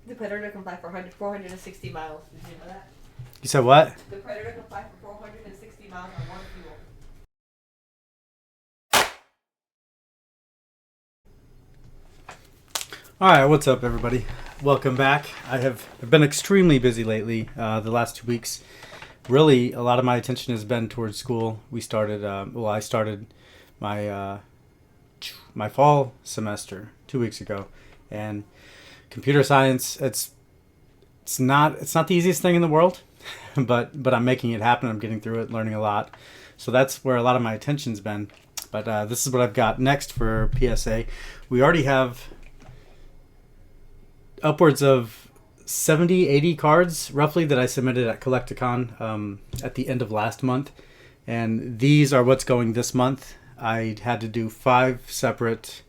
The Predator can fly for 460 miles. Did you know that? You said what? The Predator can fly for 460 miles on one fuel. Alright, what's up everybody? Welcome back. I've been extremely busy lately, the last 2 weeks. Really, a lot of my attention has been towards school. I started my my fall semester 2 weeks ago, and computer science, it's not the easiest thing in the world, but I'm making it happen. I'm getting through it, learning a lot. So that's where a lot of my attention's been. But this is what I've got next for PSA. We already have upwards of 70-80 cards roughly that I submitted at Collecticon at the end of last month, and these are what's going this month. I had to do 5 separate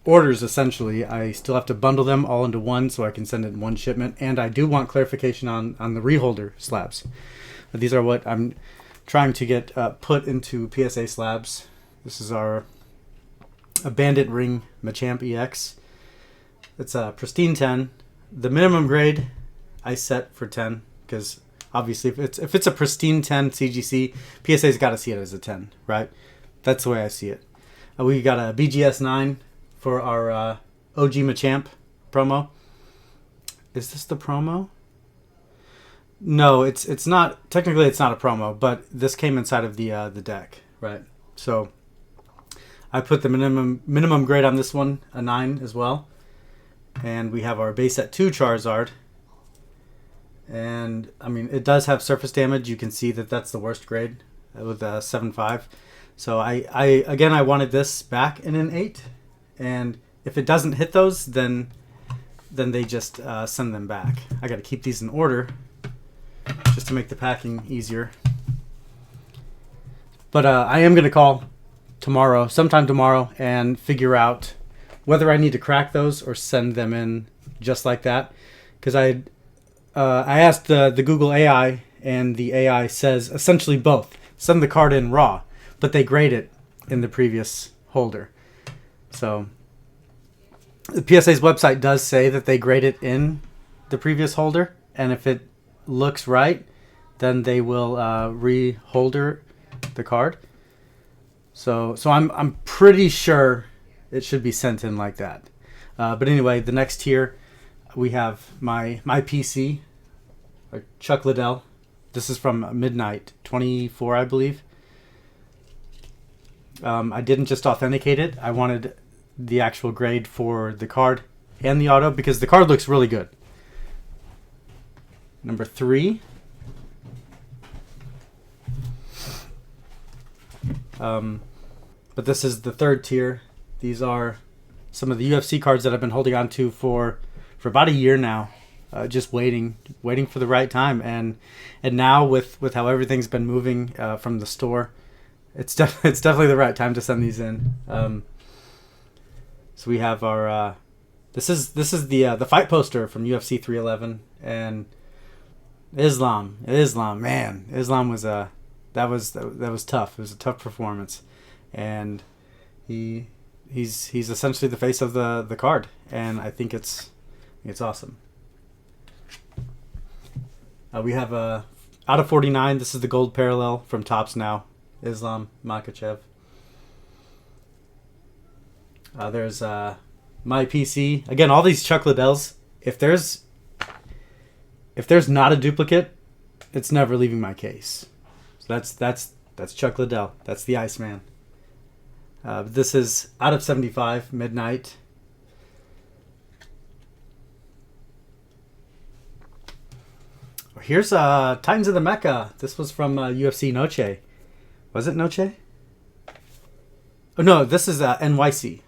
orders essentially. I still have to bundle them all into one so I can send it in one shipment, and I do want clarification on the reholder slabs. These are what I'm trying to get put into PSA slabs. This is our Bandit Ring Machamp EX. It's a pristine 10. The minimum grade I set for 10 because obviously if it's a pristine 10 CGC, PSA's got to see it as a 10, right? That's the way I see it. We got a BGS 9 for our OG Machamp promo. Is this the promo? No, it's not. Technically, it's not a promo, but this came inside of the deck, right? So I put the minimum grade on this one, a 9 as well. And we have our base set 2 Charizard. And, I mean, it does have surface damage. You can see that that's the worst grade with a 7.5. So, I wanted this back in an 8. And if it doesn't hit those, then they just send them back. I got to keep these in order just to make the packing easier. But I am going to call sometime tomorrow, and figure out whether I need to crack those or send them in just like that. Because I asked the Google AI, and the AI says essentially both. Send the card in raw, but they grade it in the previous holder. So the PSA's website does say that they grade it in the previous holder, and if it looks right, then they will reholder the card. So I'm pretty sure it should be sent in like that. But anyway, the next tier, we have my PC, or Chuck Liddell. This is from Midnight 24, I believe. I didn't just authenticate it. I wanted the actual grade for the card and the auto because the card looks really good. Number 3. But this is the 3rd tier. These are some of the UFC cards that I've been holding on to for about a year now, just waiting for the right time. And now with how everything's been moving from the store, it's definitely the right time to send these in. So we have our this is the fight poster from UFC 311, and Islam, man, Islam was that was tough. It was a tough performance, and he's essentially the face of the card, and I think it's awesome. We have out of 49. This is the gold parallel from Topps now. Islam Makhachev. There's my PC again. All these Chuck Liddells. If there's not a duplicate, it's never leaving my case. So that's Chuck Liddell. That's the Iceman. This is out of 75, Midnight. Here's Titans of the Mecca. This was from UFC Noche. Was it Noche? Oh no, this is NYC.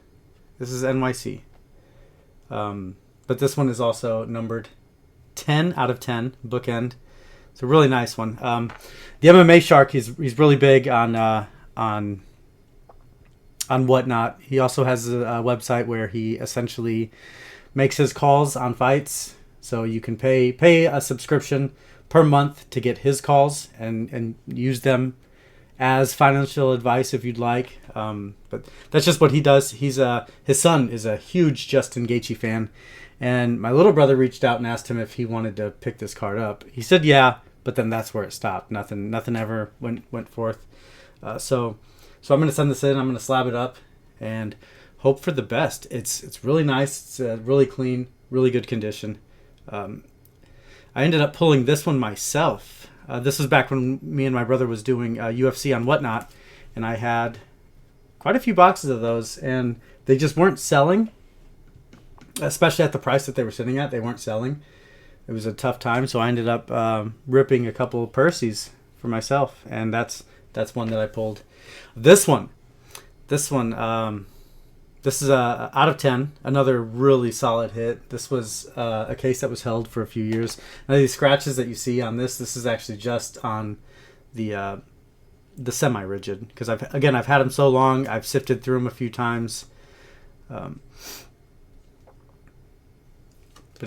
This is NYC. But this one is also numbered 10 out of 10, bookend. It's a really nice one. The MMA Shark, he's really big on Whatnot. He also has a website where he essentially makes his calls on fights. So you can pay a subscription per month to get his calls and use them as financial advice if you'd like. But that's just what he does. His son is a huge Justin Gaethje fan, And my little brother reached out and asked him if he wanted to pick this card up. He said yeah, but then that's where it stopped. Nothing ever went forth. So I'm gonna send this in. I'm gonna slab it up and hope for the best. It's really nice. It's really clean, really good condition. I ended up pulling this one myself. This was back when me and my brother was doing UFC on Whatnot, and I had quite a few boxes of those, and they just weren't selling, especially at the price that they were sitting at. They weren't selling. It was a tough time, so I ended up ripping a couple of Percy's for myself, and that's one that I pulled. This one, this is a out of 10, another really solid hit. This was a case that was held for a few years. Now these scratches that you see on this is actually just on the semi-rigid, because I've had them so long. I've sifted through them a few times, but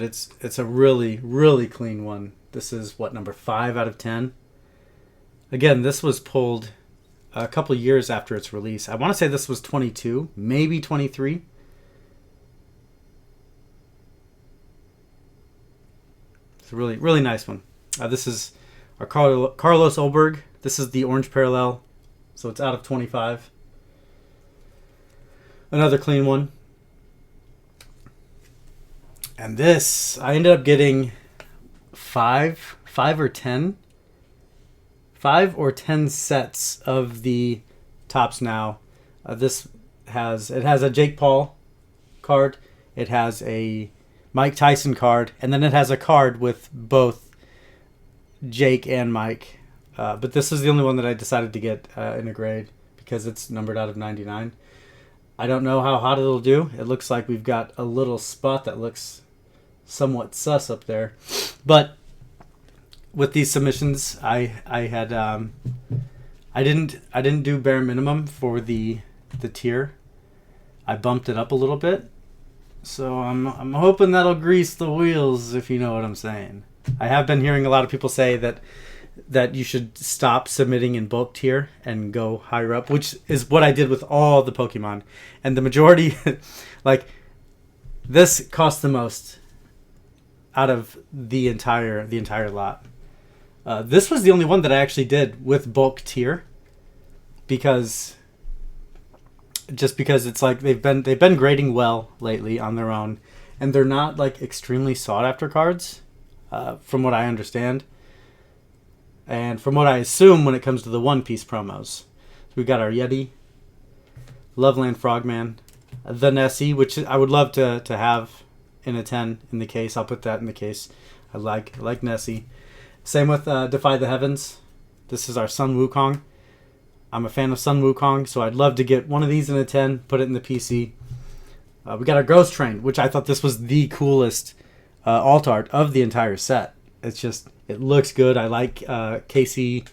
it's a really, really clean one. This is what, number 5 out of 10. Again, this was pulled a couple years after its release. I want to say this was 22, maybe 23. It's a really, really nice one. This is our Carlos Olberg. This is the orange parallel, so it's out of 25. Another clean one. And this, I ended up getting 5 or 10 sets of the Topps Now. This has a Jake Paul card, it has a Mike Tyson card, and then it has a card with both Jake and Mike. But this is the only one that I decided to get in a grade because it's numbered out of 99. I don't know how hot it'll do. It looks like we've got a little spot that looks somewhat sus up there, but with these submissions, I didn't do bare minimum for the tier. I bumped it up a little bit, so I'm hoping that'll grease the wheels, if you know what I'm saying. I have been hearing a lot of people say that you should stop submitting in bulk tier and go higher up, which is what I did with all the Pokemon, and the majority, like, this cost the most out of the entire lot. This was the only one that I actually did with bulk tier, because it's like they've been grading well lately on their own, and they're not like extremely sought after cards, from what I understand, and from what I assume when it comes to the One Piece promos. So we got our Yeti, Loveland Frogman, the Nessie, which I would love to have in a 10 in the case. I'll put that in the case. I like Nessie. Same with Defy the Heavens. This is our Sun Wukong. I'm a fan of Sun Wukong, so I'd love to get one of these in a 10, put it in the PC. We got our Ghost Train, which I thought this was the coolest alt art of the entire set. It's just, it looks good. I like Casey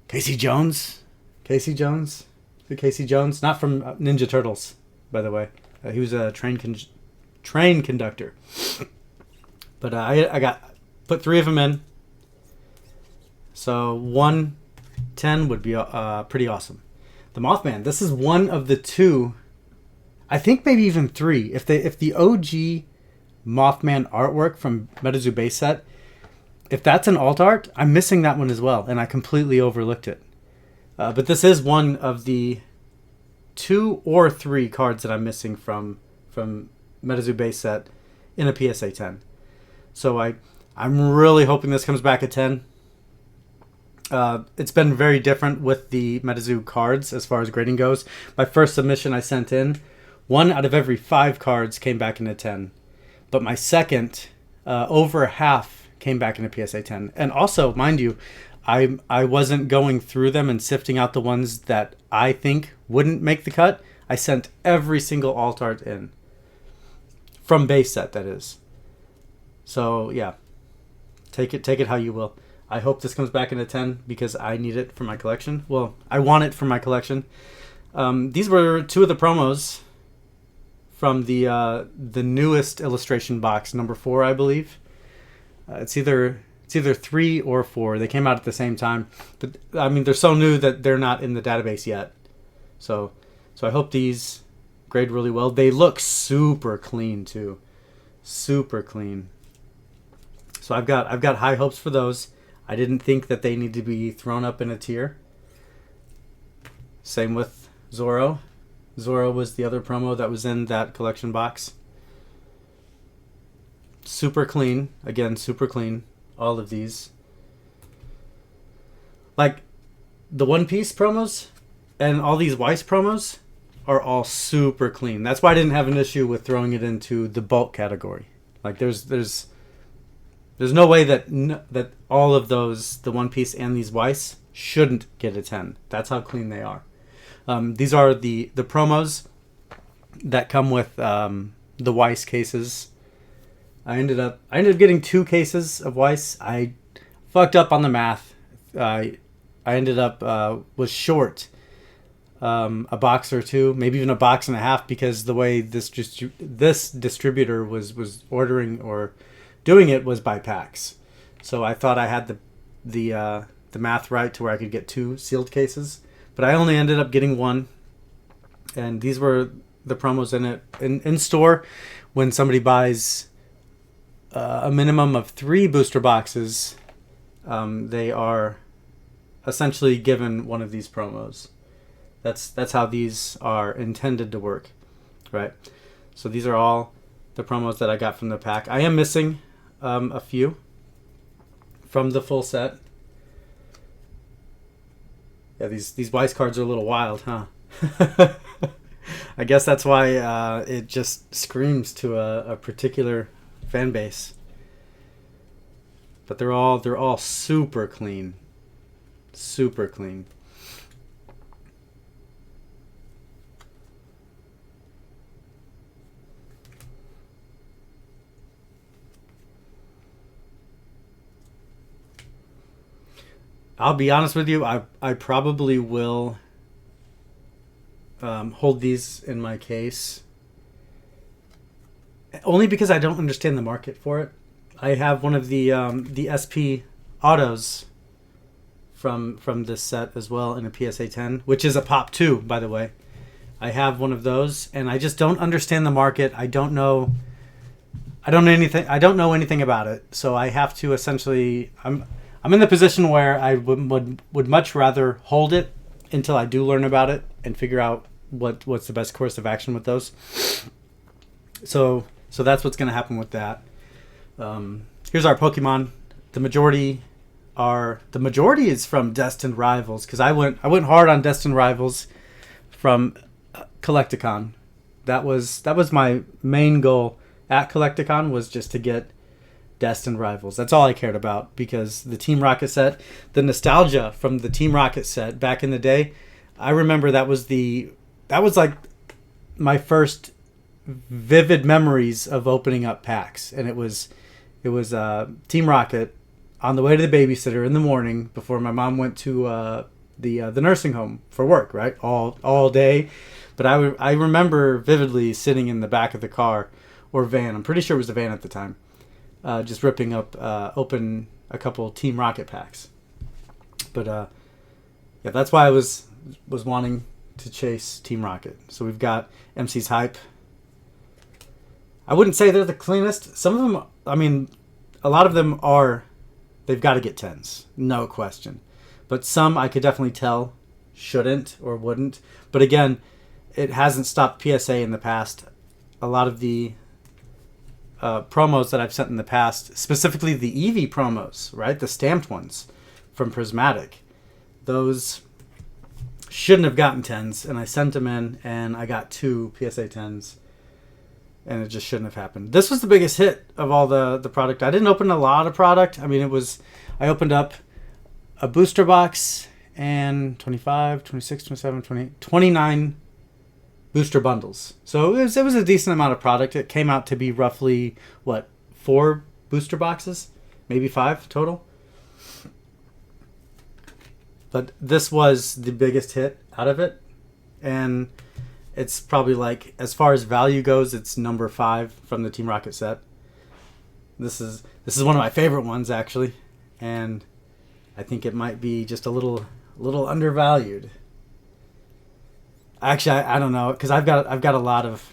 Jones. Casey Jones? The Casey Jones? Not from Ninja Turtles, by the way. He was a train conductor. But I put 3 of them in. So 110 would be pretty awesome. The Mothman. This is one of the 2, I think maybe even 3. If the OG Mothman artwork from MetaZoo base set, if that's an alt art, I'm missing that one as well, and I completely overlooked it. But this is one of the 2 or 3 cards that I'm missing from MetaZoo base set in a PSA 10. So I'm really hoping this comes back at 10. It's been very different with the MetaZoo cards as far as grading goes. My first submission I sent in, 1 out of every 5 cards came back in a 10. But my second, over half came back in a PSA 10. And also, mind you, I wasn't going through them and sifting out the ones that I think wouldn't make the cut. I sent every single alt art in. From base set, that is. So, yeah. Take it how you will. I hope this comes back in a 10 because I need it for my collection. Well, I want it for my collection. These were 2 of the promos from the newest illustration box, number 4, I believe. It's either 3 or 4. They came out at the same time, but I mean they're so new that they're not in the database yet. So I hope these grade really well. They look super clean too. Super clean. So I've got high hopes for those. I didn't think that they need to be thrown up in a tier. Same with Zoro. Zoro was the other promo that was in that collection box. Super clean. Again, super clean. All of these. Like, the One Piece promos and all these Weiss promos are all super clean. That's why I didn't have an issue with throwing it into the bulk category. Like, there's no way that all of those, the One Piece and these Weiss, shouldn't get a 10. That's how clean they are. These are the promos that come with the Weiss cases. I ended up getting 2 cases of Weiss. I fucked up on the math. I ended up was short a box or 2, maybe even a box and a half, because the way this distributor was ordering or doing it was by packs. So I thought I had the math right to where I could get 2 sealed cases, but I only ended up getting 1. And these were the promos in it in store. When somebody buys a minimum of 3 booster boxes, they are essentially given one of these promos. That's how these are intended to work, right? So these are all the promos that I got from the pack. I am missing a few from the full set. Yeah, these Weiss cards are a little wild, huh? I guess that's why it just screams to a particular fan base. But they're all super clean. Super clean. I'll be honest with you, I probably will hold these in my case. Only because I don't understand the market for it. I have one of the SP autos from this set as well in a PSA 10, which is a Pop 2, by the way. I have one of those, and I just don't understand the market. I don't know anything about it. So I have to essentially, I'm in the position where I would much rather hold it until I do learn about it and figure out what's the best course of action with those. So that's what's going to happen with that. Here's our Pokemon. The majority is from Destined Rivals, because I went hard on Destined Rivals from Collecticon. That was my main goal at Collecticon, was just to get Destined Rivals. That's all I cared about, because the Team Rocket set, the nostalgia from the Team Rocket set back in the day, I remember that was like my first vivid memories of opening up packs. And it was Team Rocket on the way to the babysitter in the morning before my mom went to the nursing home for work, right? All day. But I remember vividly sitting in the back of the car or van. I'm pretty sure it was a van at the time. Just ripping up open a couple Team Rocket packs. But yeah, that's why I was wanting to chase Team Rocket. So we've got MC's Hype. I wouldn't say they're the cleanest. Some of them, I mean, a lot of them are, they've got to get 10s, no question. But some I could definitely tell shouldn't or wouldn't. But again, it hasn't stopped PSA in the past. A lot of the promos that I've sent in the past, specifically the Eevee promos, right? The stamped ones from Prismatic. Those shouldn't have gotten 10s, and I sent them in, and I got 2 PSA 10s, and it just shouldn't have happened. This was the biggest hit of all the product. I didn't open a lot of product. I mean, I opened up a booster box and 25, 26, 27, 28, 29 booster bundles. So it was a decent amount of product. It came out to be roughly, 4 booster boxes? Maybe 5 total? But this was the biggest hit out of it. And it's probably like, as far as value goes, it's number 5 from the Team Rocket set. This is one of my favorite ones, actually. And I think it might be just a little undervalued. Actually, I don't know, because I've got a lot of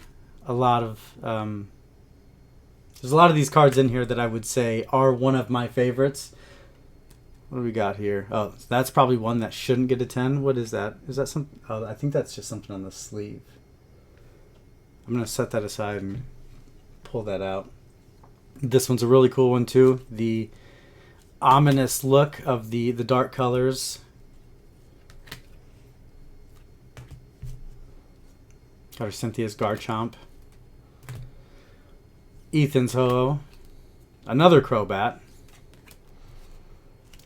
There's a lot of these cards in here that I would say are one of my favorites. What do we got here? Oh, that's probably one that shouldn't get a 10. What is that? Is that some? Oh, I think that's just something on the sleeve. I'm going to set that aside and pull that out. This one's a really cool one too. The ominous look of the dark colors. Got our Cynthia's Garchomp. Ethan's Ho-Oh. Another Crobat.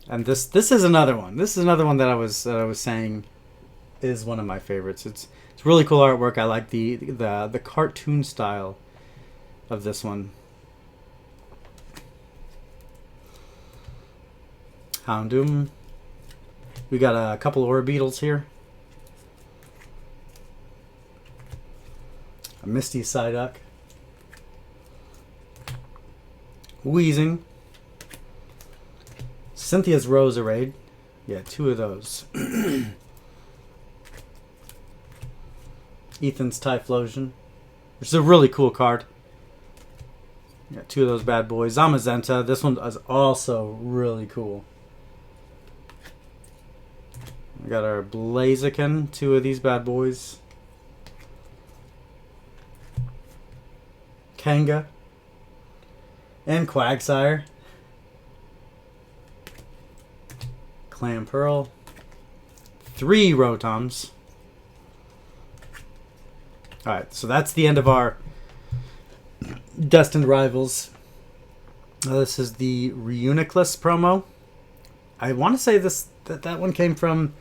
And this is another one. This is another one that I was saying is one of my favorites. It's really cool artwork. I like the cartoon style of this one. Houndoom. We got a couple of Orbeetles here. A Misty Psyduck. Weezing. Cynthia's Roserade. Yeah, 2 of those. Ethan's Typhlosion, which is a really cool card. Got 2 of those bad boys. Zamazenta. This one is also really cool. We got our Blaziken. 2 of these bad boys. Kanga. And Quagsire. Clamperl. 3 Rotoms. Alright, so that's the end of our Destined Rivals. This is the Reuniclus promo. I want to say that one came from,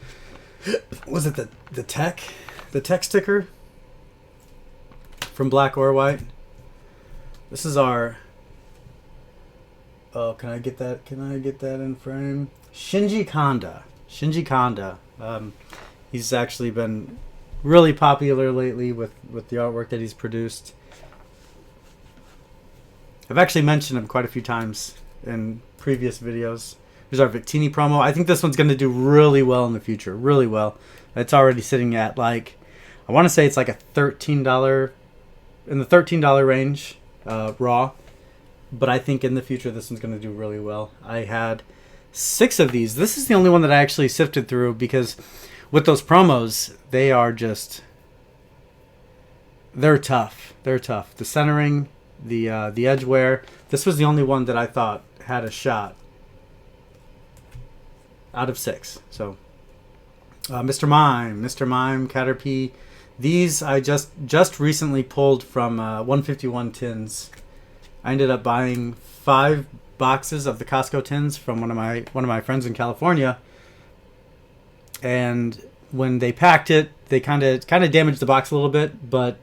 was it the THICC? The THICC sticker? From Black or White. This is our, oh, can I get that in frame? Shinji Kanda. Shinji Kanda. He's actually been really popular lately with the artwork that he's produced. I've actually mentioned him quite a few times in previous videos. Here's our Victini promo. I think this one's going to do really well in the future. Really well. It's already sitting at like, I want to say it's like a $13, in the $13 range raw. But I think in the future this one's going to do really well. I had 6 of these. This is the only one that I actually sifted through because with those promos, they are just, they're tough. They're tough. The centering, the edge wear. This was the only one that I thought had a shot out of 6. So Mr. Mime, Caterpie. These I just recently pulled from 151 tins. I ended up buying 5 boxes of the Costco tins from one of my friends in California. And when they packed it, they kind of damaged the box a little bit, but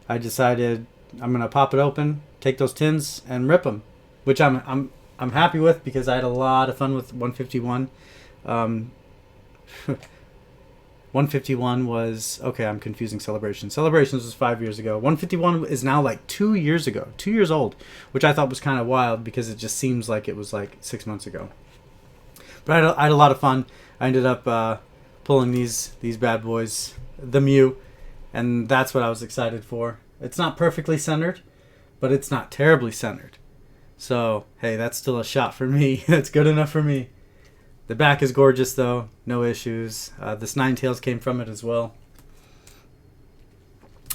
I decided I'm gonna pop it open, take those tins, and rip them, which I'm happy with because I had a lot of fun with 151. 151 was, okay, I'm confusing Celebrations. Celebrations was 5 years ago. 151 is now like 2 years ago, 2 years old, which I thought was kind of wild because it just seems like it was like 6 months ago. But I had a lot of fun. I ended up pulling these bad boys, the Mew, and that's what I was excited for. It's not perfectly centered, but it's not terribly centered. So, hey, that's still a shot for me. That's good enough for me. The back is gorgeous, though. No issues. This Ninetales came from it as well.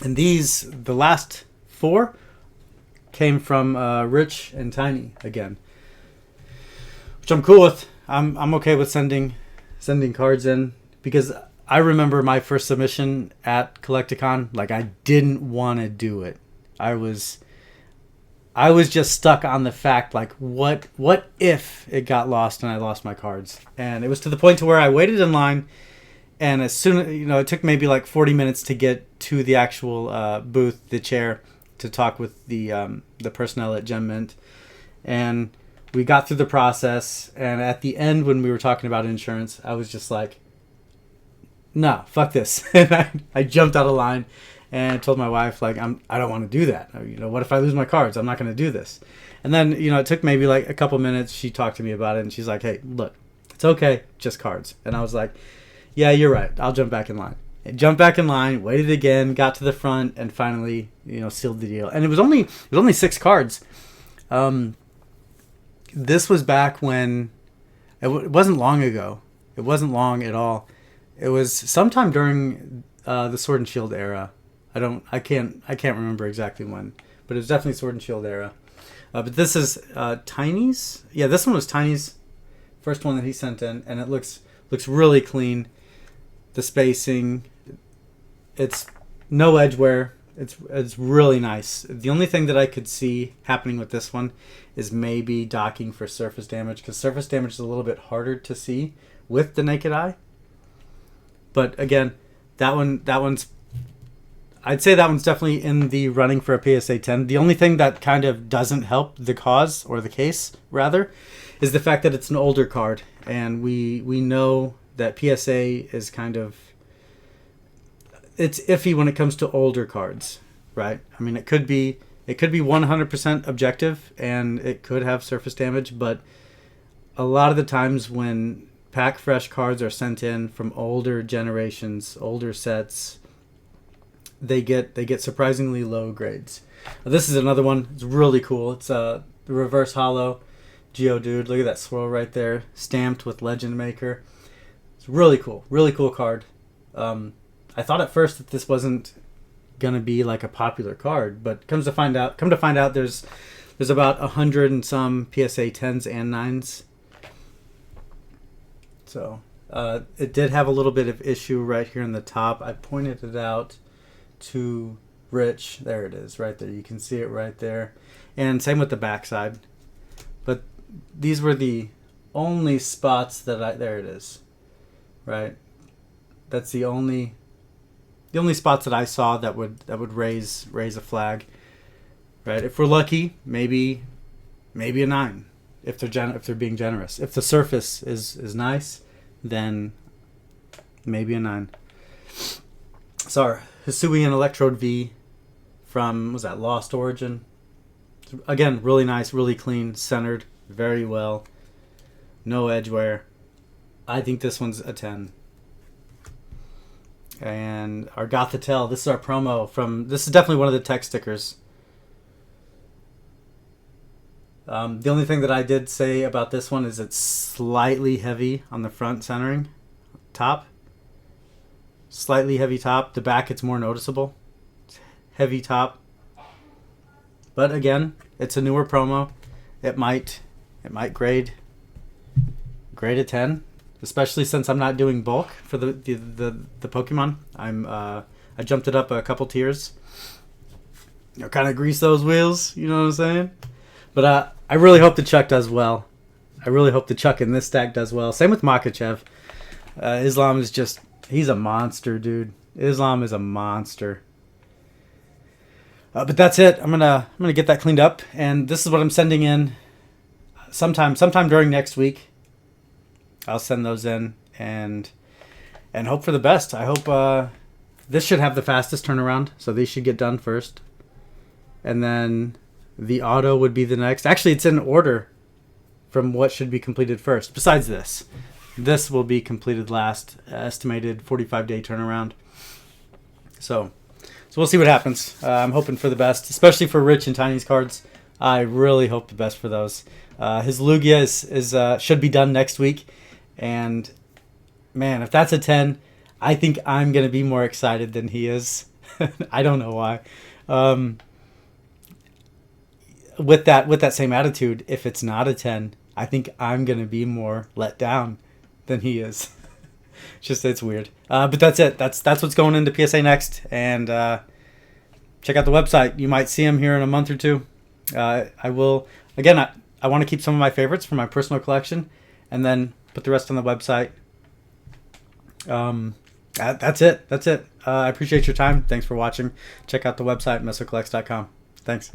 And these, the last 4, came from Rich and Tiny again, which I'm cool with. I'm okay with sending cards in because I remember my first submission at Collecticon. Like, I didn't want to do it. I was just stuck on the fact, like, what if it got lost and I lost my cards? And it was to the point to where I waited in line, and as soon, it took maybe like 40 minutes to get to the actual booth, the chair, to talk with the personnel at Gem Mint. And we got through the process, and at the end when we were talking about insurance, I was just like, nah, fuck this. And I jumped out of line. And I told my wife, like, I don't want to do that. What if I lose my cards? I'm not going to do this. And then, it took maybe like a couple minutes. She talked to me about it, and she's like, hey, look, it's okay, just cards. And I was like, yeah, you're right. I'll jump back in line. I jumped back in line, waited again, got to the front, and finally, sealed the deal. And it was only 6 cards. This was back when it wasn't long ago. It wasn't long at all. It was sometime during the Sword and Shield era. I can't remember exactly when, but it was definitely Sword and Shield era. But this is Tiny's. Yeah, this one was Tiny's first one that he sent in, and it looks really clean. The spacing, it's no edge wear. It's really nice. The only thing that I could see happening with this one is maybe docking for surface damage, because surface damage is a little bit harder to see with the naked eye. But again, I'd say that one's definitely in the running for a PSA 10. The only thing that kind of doesn't help the cause, or the case rather, is the fact that it's an older card, and we know that PSA is kind of, it's iffy when it comes to older cards, right? I mean, it could be 100% objective, and it could have surface damage, but a lot of the times when pack fresh cards are sent in from older generations, older sets, they get surprisingly low grades. This is another one. It's really cool. It's the reverse hollow Geodude. Look at that swirl right there, stamped with Legend Maker. It's really cool card. I thought at first that this wasn't gonna be like a popular card, but come to find out, there's about 100 and some PSA 10s and 9s. So it did have a little bit of issue right here in the top. I pointed it out to Rich. There it is, right there. You can see it right there, and same with the backside. But these were the only spots that there it is, right? That's the only spots that I saw that would raise a flag, right? If we're lucky, maybe a 9. If they're being generous. If the surface is nice, then maybe a 9. So Hisuian Electrode V from, was that Lost Origin? Again, really nice, really clean, centered very well. No edge wear. I think this one's a 10. And our Gothitelle, this is our promo from, this is definitely one of the THICC stickers. The only thing that I did say about this one is it's slightly heavy on the front centering. Top. Slightly heavy top. The back, it's more noticeable. It's heavy top. But again, it's a newer promo. It might grade a 10. Especially since I'm not doing bulk for the Pokemon. I jumped it up a couple tiers. Kind of grease those wheels. You know what I'm saying? But I really hope the Chuck does well. I really hope the Chuck in this stack does well. Same with Makachev. Islam is just, he's a monster, dude. Islam is a monster. But that's it. I'm gonna get that cleaned up, and this is what I'm sending in. Sometime during next week, I'll send those in and hope for the best. I hope this should have the fastest turnaround, so these should get done first, and then the auto would be the next. Actually, it's in order from what should be completed first. Besides this will be completed last. Estimated 45-day turnaround. So we'll see what happens. I'm hoping for the best, especially for Rich and Tiny's cards. I really hope the best for those. His Lugia is should be done next week, and man, if that's a 10, I think I'm gonna be more excited than he is. I don't know why. With that same attitude, if it's not a 10, I think I'm gonna be more let down than he is. It's weird. But that's it. That's what's going into PSA next. And check out the website. You might see them here in a month or two. I will. Again, I want to keep some of my favorites for my personal collection, and then put the rest on the website. That's it. I appreciate your time. Thanks for watching. Check out the website, mesocollects.com. Thanks.